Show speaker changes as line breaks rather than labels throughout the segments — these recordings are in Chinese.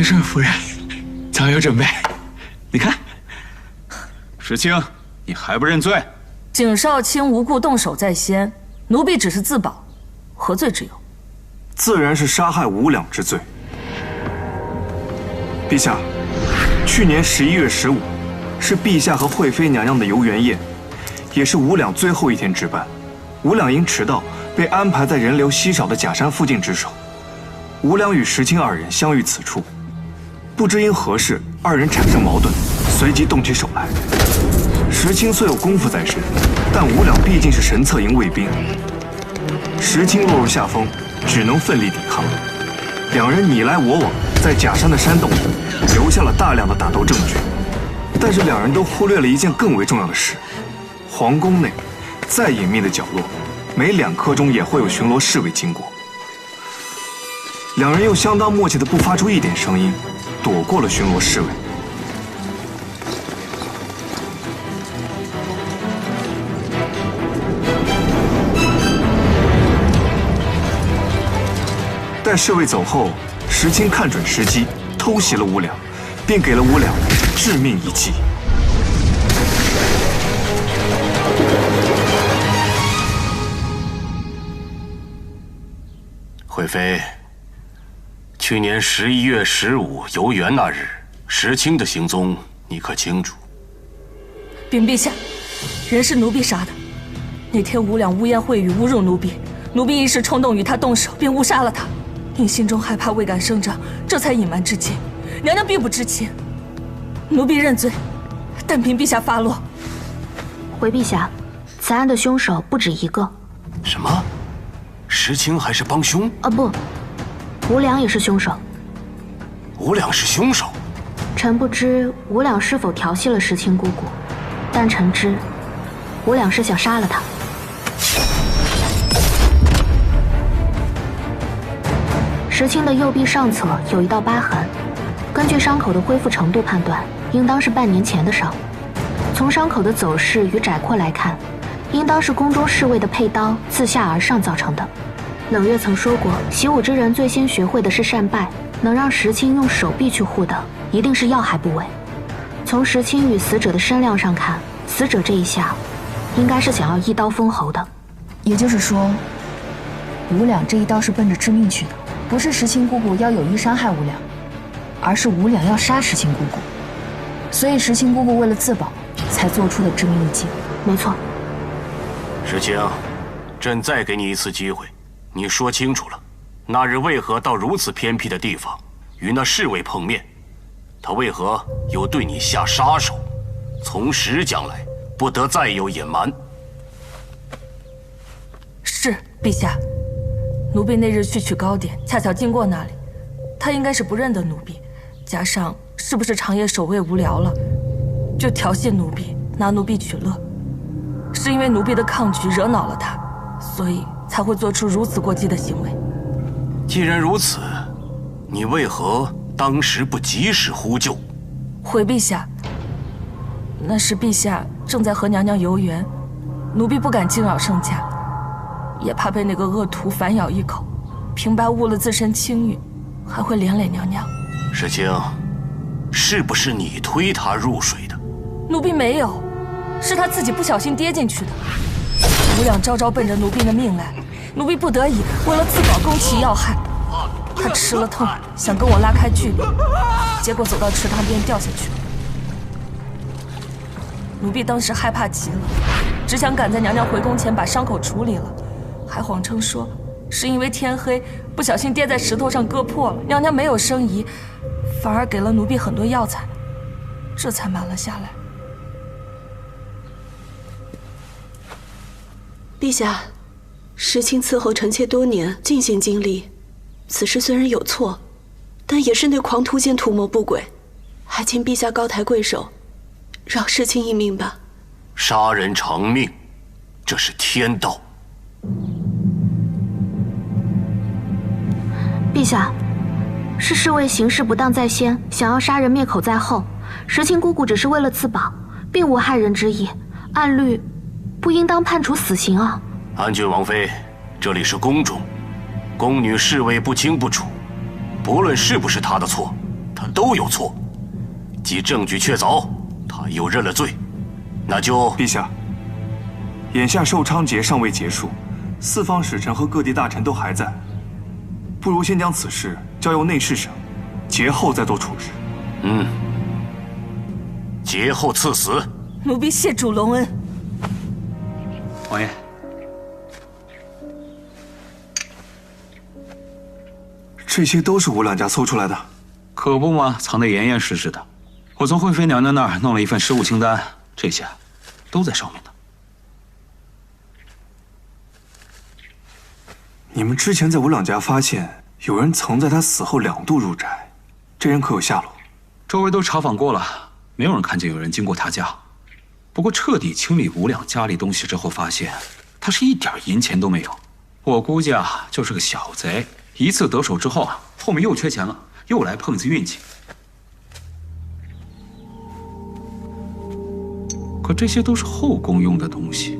没事，夫人，早有准备。你看，
石青，你还不认罪？
景少卿无故动手在先，奴婢只是自保，何罪之有？
自然是杀害无两之罪。陛下，去年11月15是陛下和惠妃娘娘的游园宴，也是无两最后一天值班。无两因迟到，被安排在人流稀少的假山附近值守。无两与石青二人相遇此处，不知因何事，二人产生矛盾，随即动起手来。石青虽有功夫在身，但无两毕竟是神策营卫兵，石青落入下风，只能奋力抵抗。两人你来我往，在假山的山洞里留下了大量的打斗证据。但是两人都忽略了一件更为重要的事：皇宫内再隐秘的角落，每2刻钟也会有巡逻侍卫经过。两人又相当默契的不发出一点声音，躲过了巡逻侍卫。待侍卫走后，石青看准时机，偷袭了无两，并给了无两致命一击。
惠妃，去年11月15游园那日，石青的行踪你可清楚？
禀陛下，人是奴婢杀的。那天无两污言秽语侮辱奴婢，奴婢一时冲动与他动手，便误杀了他。因心中害怕未敢声张，这才隐瞒至今。娘娘并不知情，奴婢认罪，但凭陛下发落。
回陛下，此案的凶手不止一个。
什么？石青还是帮凶？
不，无两也是凶手。
无两是凶手？
臣不知无两是否调戏了石青姑姑，但臣知无两是想杀了她。石青的右臂上侧有一道疤痕，根据伤口的恢复程度判断，应当是半年前的伤。从伤口的走势与窄廓来看，应当是宫中侍卫的佩刀自下而上造成的。冷月曾说过，习武之人最先学会的是善败，能让石青用手臂去护的，一定是要害部位。从石青与死者的身量上看，死者这一下，应该是想要一刀封喉的。
也就是说，无两这一刀是奔着致命去的，不是石青姑姑要有意伤害无两，而是无两要杀石青姑姑，所以石青姑姑为了自保，才做出的致命一击。
没错。
石青，朕再给你一次机会，你说清楚了，那日为何到如此偏僻的地方与那侍卫碰面？他为何又对你下杀手？从实讲来，不得再有隐瞒。
是，陛下。奴婢那日去取糕点，恰巧经过那里，他应该是不认得奴婢，加上是不是长夜守卫无聊了，就调戏奴婢，拿奴婢取乐。是因为奴婢的抗拒惹恼了他，所以才会做出如此过激的行为。
既然如此，你为何当时不及时呼救？
回陛下，那时陛下正在和娘娘游园，奴婢不敢惊扰圣驾，也怕被那个恶徒反咬一口，平白误了自身清誉，还会连累娘娘。
石青，是不是你推他入水的？
奴婢没有，是他自己不小心跌进去的。无两朝朝奔着奴婢的命来，奴婢不得已为了自保攻其要害。他吃了痛，想跟我拉开距离，结果走到池塘边掉下去了。奴婢当时害怕极了，只想赶在娘娘回宫前把伤口处理了，还谎称说是因为天黑不小心跌在石头上割破了，娘娘没有生疑，反而给了奴婢很多药材，这才瞒了下来。
陛下，石青伺候臣妾多年，尽心尽力，此事虽然有错，但也是那狂徒间图谋不轨，还请陛下高抬贵手，饶石青一命吧。
杀人偿命，这是天道。
陛下，是侍卫行事不当在先，想要杀人灭口在后。石青姑姑只是为了自保，并无害人之意，按律不应当判处死刑啊。
安郡王妃，这里是宫中，宫女侍卫不清不楚，不论是不是她的错，他都有错。既证据确凿，他又认了罪，那就……
陛下，眼下寿昌节尚未结束，四方使臣和各地大臣都还在，不如先将此事交由内侍省，节后再做处置。
节后赐死。
奴婢谢主隆恩。
王爷，
这些都是吴两家搜出来的，
可不嘛，藏得严严实实的。我从惠妃娘娘那儿弄了一份失物清单，这些都在上面呢。
你们之前在吴两家发现有人曾在他死后2度入宅，这人可有下落？
周围都查访过了，没有人看见有人经过他家。不过彻底清理吴两家里东西之后，发现他是一点银钱都没有。我估计啊，就是个小贼，一次得手之后啊，后面又缺钱了，又来碰一次运气。可这些都是后宫用的东西，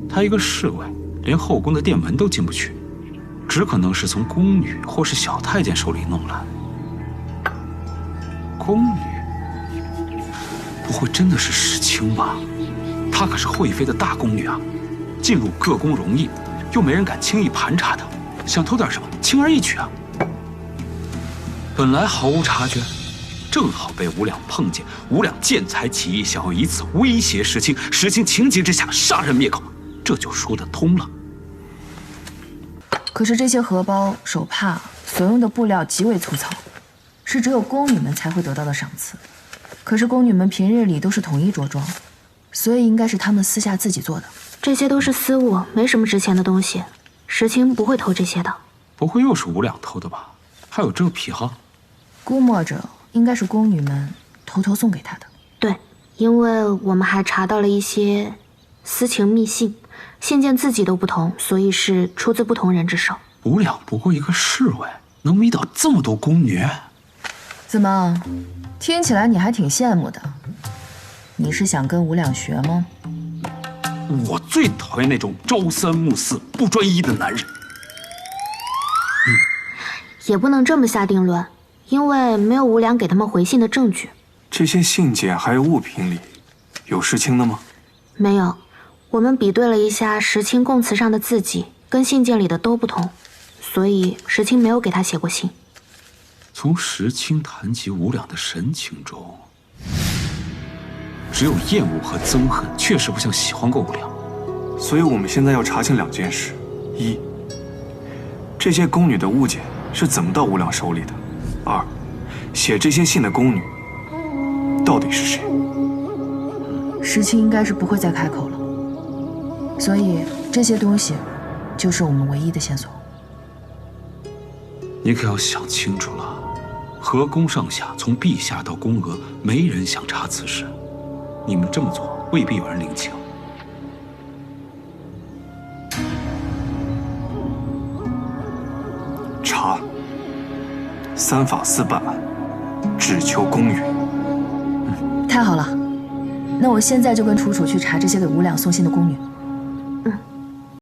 他一个侍卫，连后宫的殿门都进不去，只可能是从宫女或是小太监手里弄来。宫女，不会真的是史清吧？她可是惠妃的大宫女啊，进入各宫容易，又没人敢轻易盘查她，想偷点什么，轻而易举啊。本来毫无察觉，正好被吴两碰见，吴两见财起意，想要以此威胁石青，石青情急之下杀人灭口，这就说得通了。
可是这些荷包、手帕所用的布料极为粗糙，是只有宫女们才会得到的赏赐。可是宫女们平日里都是统一着装，所以应该是她们私下自己做的。
这些都是私物，没什么值钱的东西。石青不会偷这些的。
不会又是吴两偷的吧？还有这癖好？
估摸着应该是宫女们偷偷送给他的。
对，因为我们还查到了一些私情密信，信件字迹都不同，所以是出自不同人之手。
吴两不过一个侍卫，能迷倒这么多宫女？
怎么，听起来你还挺羡慕的？你是想跟吴两学吗？
我最讨厌那种朝三暮四、不专一的男人。
也不能这么下定论，因为没有吴良给他们回信的证据。
这些信件还有物品里，有石青的吗？
没有，我们比对了一下石青供词上的字迹，跟信件里的都不同，所以石青没有给他写过信。
从石青谈及吴两的神情中，只有厌恶和憎恨，确实不像喜欢过吴两。
所以我们现在要查清2件事：一，这些宫女的物件是怎么到吴两手里的；2，写这些信的宫女到底是谁？
石青应该是不会再开口了，所以这些东西就是我们唯一的线索。
你可要想清楚了，河宫上下，从陛下到宫娥，没人想查此事。你们这么做，未必有人领情。
查，3法司办案，只求公允。
太好了，那我现在就跟楚楚去查这些给吴两送信的宫女。